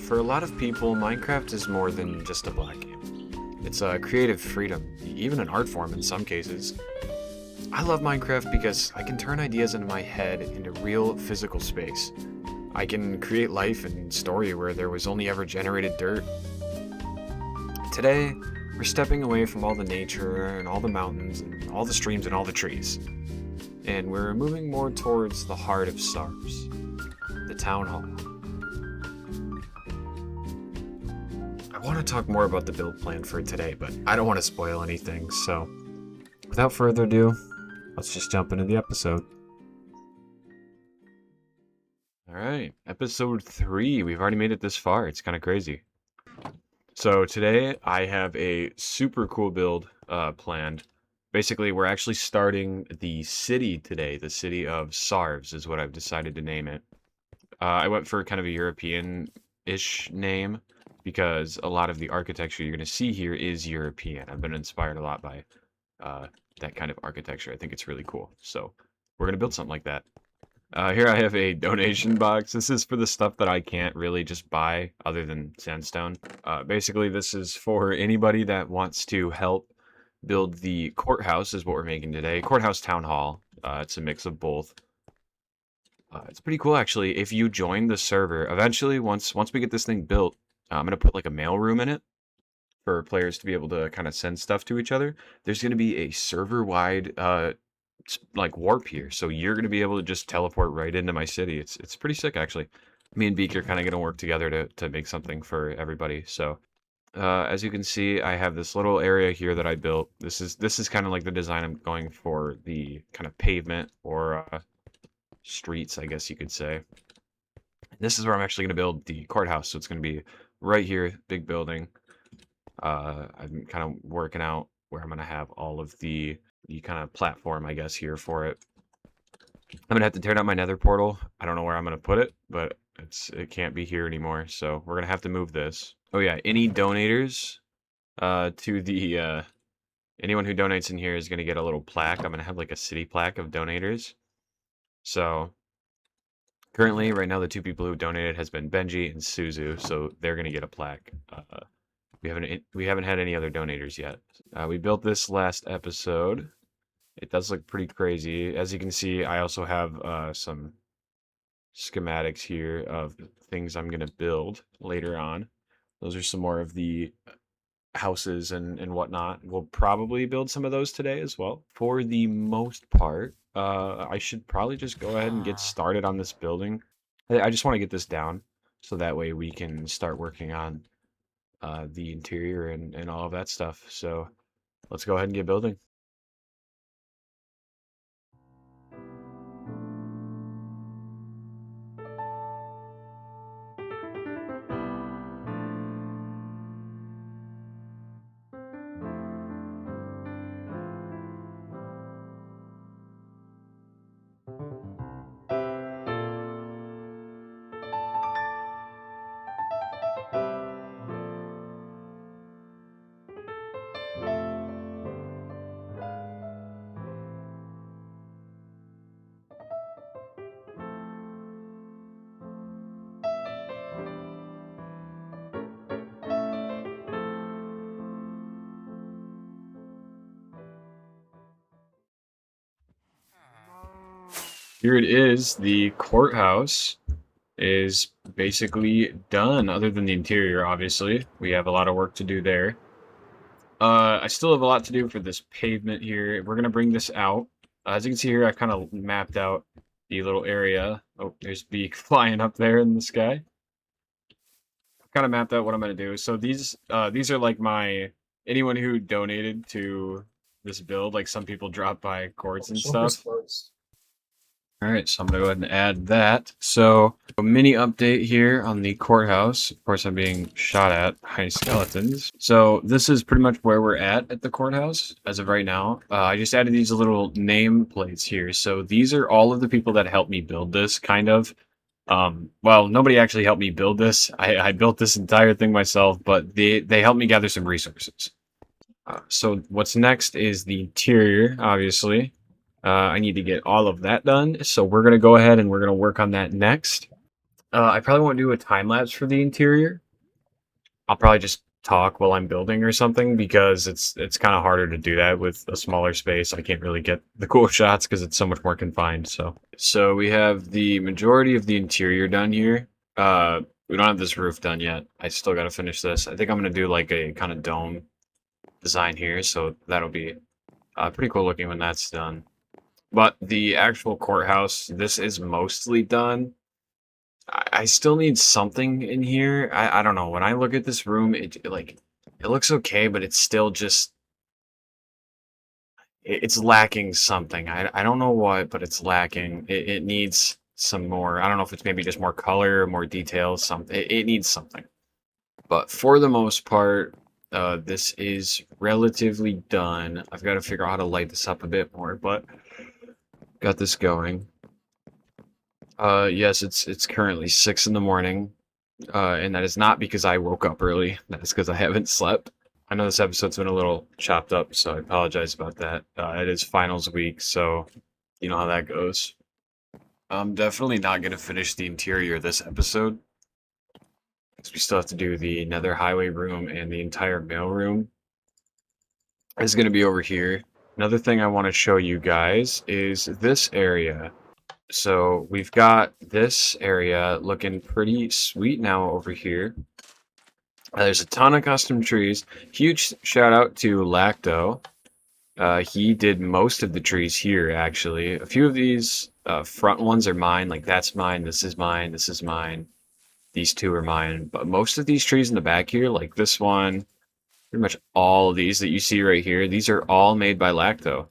For a lot of people, Minecraft is more than just a black game. It's a creative freedom, even an art form in some cases. I love Minecraft because I can turn ideas in my head into real physical space. I can create life and story where there was only ever generated dirt. Today, we're stepping away from all the nature and all the mountains and all the streams and all the trees. And we're moving more towards the heart of stars, the town hall. I want to talk more about the build plan for today, but I don't want to spoil anything, so without further ado, let's just jump into the episode. Alright, episode 3. We've already made it this far. It's kind of crazy. So today I have a super cool build planned. Basically, we're actually starting the city today. The city of Sarves is what I've decided to name it. I went for kind of a European-ish name because a lot of the architecture you're going to see here is European. I've been inspired a lot by that kind of architecture. I think it's really cool. So we're going to build something like that. Here I have a donation box. This is for the stuff that I can't really just buy other than sandstone. Basically, this is for anybody that wants to help build the courthouse is what we're making today. Courthouse Town Hall. It's a mix of both. It's pretty cool, actually. If you join the server, eventually, once we get this thing built, I'm going to put like a mail room in it for players to be able to kind of send stuff to each other. There's going to be a server-wide like warp here, so you're going to be able to just teleport right into my city. It's pretty sick, actually. Me and Beak are kind of going to work together to make something for everybody. So as you can see, I have this little area here that I built. This is kind of like the design I'm going for, the kind of pavement or streets, I guess you could say. This is where I'm actually going to build the courthouse, so it's going to be right here, big building. I'm kind of working out where I'm going to have all of the kind of platform, I guess, here for it. I'm going to have to tear down my nether portal. I don't know where I'm going to put it, but it can't be here anymore, so we're going to have to move this. Oh yeah, any donators to the anyone who donates in here is going to get a little plaque. I'm going to have like a city plaque of donators. So currently, right now, the two people who donated has been Benji and Suzu, so they're going to get a plaque. We haven't had any other donators yet. We built this last episode. It does look pretty crazy. As you can see, I also have some schematics here of things I'm going to build later on. Those are some more of the houses and whatnot. We'll probably build some of those today as well. For the most part, I should probably just go ahead and get started on this building. I just want to get this down so that way we can start working on the interior and all of that stuff. So let's go ahead and get building. Here it is. The courthouse is basically done, other than the interior, obviously. We have a lot of work to do there. I still have a lot to do for this pavement here. We're going to bring this out. As you can see here, I've kind of mapped out the little area. Oh, there's Beak flying up there in the sky. I've kind of mapped out what I'm going to do. So these are like anyone who donated to this build. Like some people drop by courts and stuff. All right, so I'm going to go ahead and add that. So a mini update here on the courthouse. Of course, I'm being shot at by skeletons. So this is pretty much where we're at the courthouse as of right now. I just added these little name plates here. So these are all of the people that helped me build this, kind of. Well, nobody actually helped me build this. I built this entire thing myself, but they helped me gather some resources. So what's next is the interior, obviously. I need to get all of that done, so we're going to go ahead and we're going to work on that next. I probably won't do a time lapse for the interior. I'll probably just talk while I'm building or something because it's kind of harder to do that with a smaller space. I can't really get the cool shots because it's so much more confined. So we have the majority of the interior done here. We don't have this roof done yet. I still got to finish this. I think I'm gonna do like a kind of dome design here, so that'll be pretty cool looking when that's done. But the actual courthouse, this is mostly done. I still need something in here. I don't know. When I look at this room, it looks okay, but it's still just it's lacking something. I don't know what, but it's lacking. It needs some more. I don't know if it's maybe just more color, more details, something. It needs something. But for the most part, this is relatively done. I've got to figure out how to light this up a bit more, but got this going. Yes, it's currently 6 in the morning, and that is not because I woke up early. That is because I haven't slept. I know this episode's been a little chopped up, so I apologize about that. It is finals week, so you know how that goes. I'm definitely not gonna finish the interior this episode, because we still have to do the nether highway room and the entire mail room. Is gonna be over here. Another thing I want to show you guys is this area. So we've got this area looking pretty sweet now over here. There's a ton of custom trees. Huge shout out to Lacto. He did most of the trees here, actually. A few of these front ones are mine. Like, that's mine, this is mine, this is mine. These two are mine. But most of these trees in the back here, like this one, pretty much all of these that you see right here, these are all made by Lacto.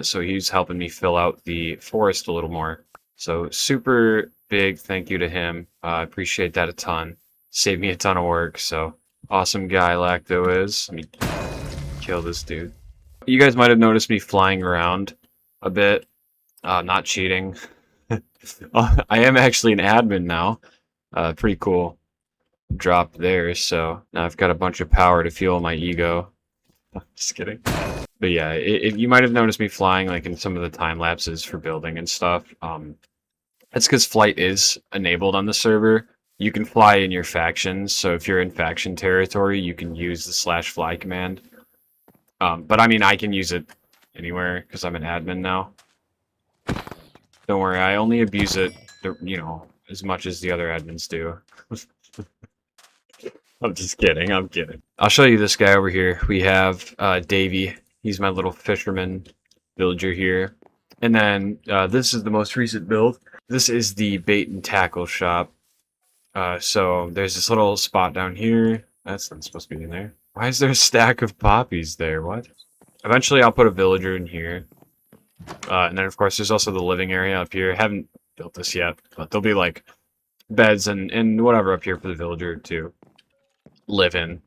So he's helping me fill out the forest a little more. So super big thank you to him. I appreciate that a ton. Saved me a ton of work. So awesome guy Lacto is. Let me kill this dude. You guys might have noticed me flying around a bit. Not cheating. I am actually an admin now. Pretty cool drop there. So now I've got a bunch of power to fuel my ego. Just kidding. But yeah, you might have noticed me flying like in some of the time lapses for building and stuff. That's because flight is enabled on the server. You can fly in your factions, so if you're in faction territory, you can use the /fly command. But I mean, I can use it anywhere because I'm an admin now. Don't worry, I only abuse it, you know, as much as the other admins do. I'm just kidding, I'm kidding. I'll show you this guy over here. We have Davey. He's my little fisherman villager here. And then this is the most recent build. This is the bait and tackle shop. So there's this little spot down here. That's not supposed to be in there. Why is there a stack of poppies there? What? Eventually I'll put a villager in here. And then of course there's also the living area up here. I haven't built this yet, but there'll be like beds and whatever up here for the villager to live in.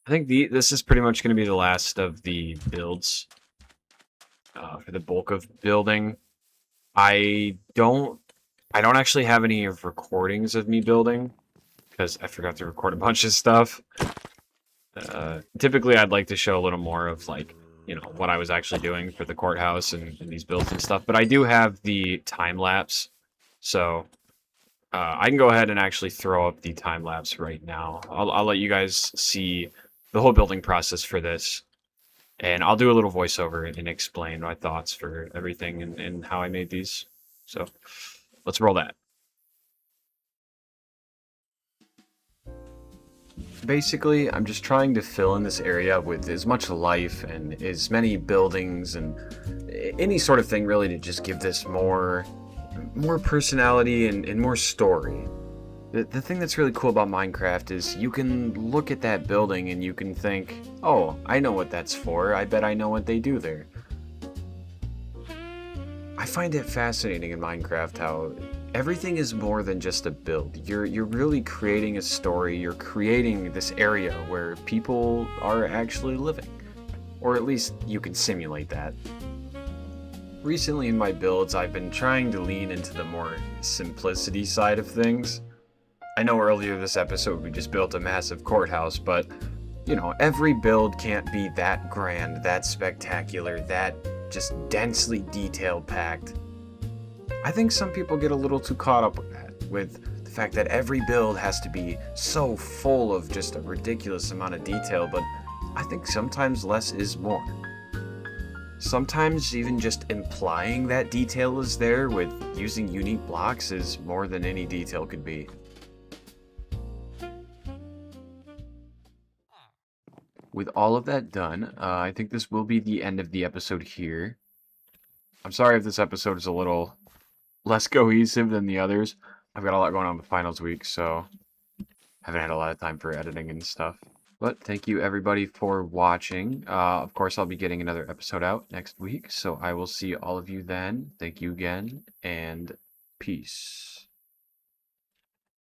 I think this is pretty much going to be the last of the builds for the bulk of building. I don't actually have any recordings of me building because I forgot to record a bunch of stuff. Typically, I'd like to show a little more of like, you know, what I was actually doing for the courthouse and these builds and stuff. But I do have the time lapse, so I can go ahead and actually throw up the time lapse right now. I'll let you guys see the whole building process for this, and I'll do a little voiceover and explain my thoughts for everything and how I made these. So let's roll that. Basically, I'm just trying to fill in this area with as much life and as many buildings and any sort of thing really to just give this more personality and more story. The thing that's really cool about Minecraft is you can look at that building and you can think, oh, I know what that's for. I bet I know what they do there. I find it fascinating in Minecraft how everything is more than just a build. You're really creating a story. You're creating this area where people are actually living. Or at least you can simulate that. Recently in my builds, I've been trying to lean into the more simplicity side of things. I know earlier this episode we just built a massive courthouse, but, you know, every build can't be that grand, that spectacular, that just densely detailed packed. I think some people get a little too caught up with that, with the fact that every build has to be so full of just a ridiculous amount of detail, but I think sometimes less is more. Sometimes even just implying that detail is there with using unique blocks is more than any detail could be. With all of that done, I think this will be the end of the episode here. I'm sorry if this episode is a little less cohesive than the others. I've got a lot going on with finals week, so haven't had a lot of time for editing and stuff. But thank you everybody for watching. Of course, I'll be getting another episode out next week, so I will see all of you then. Thank you again, and peace.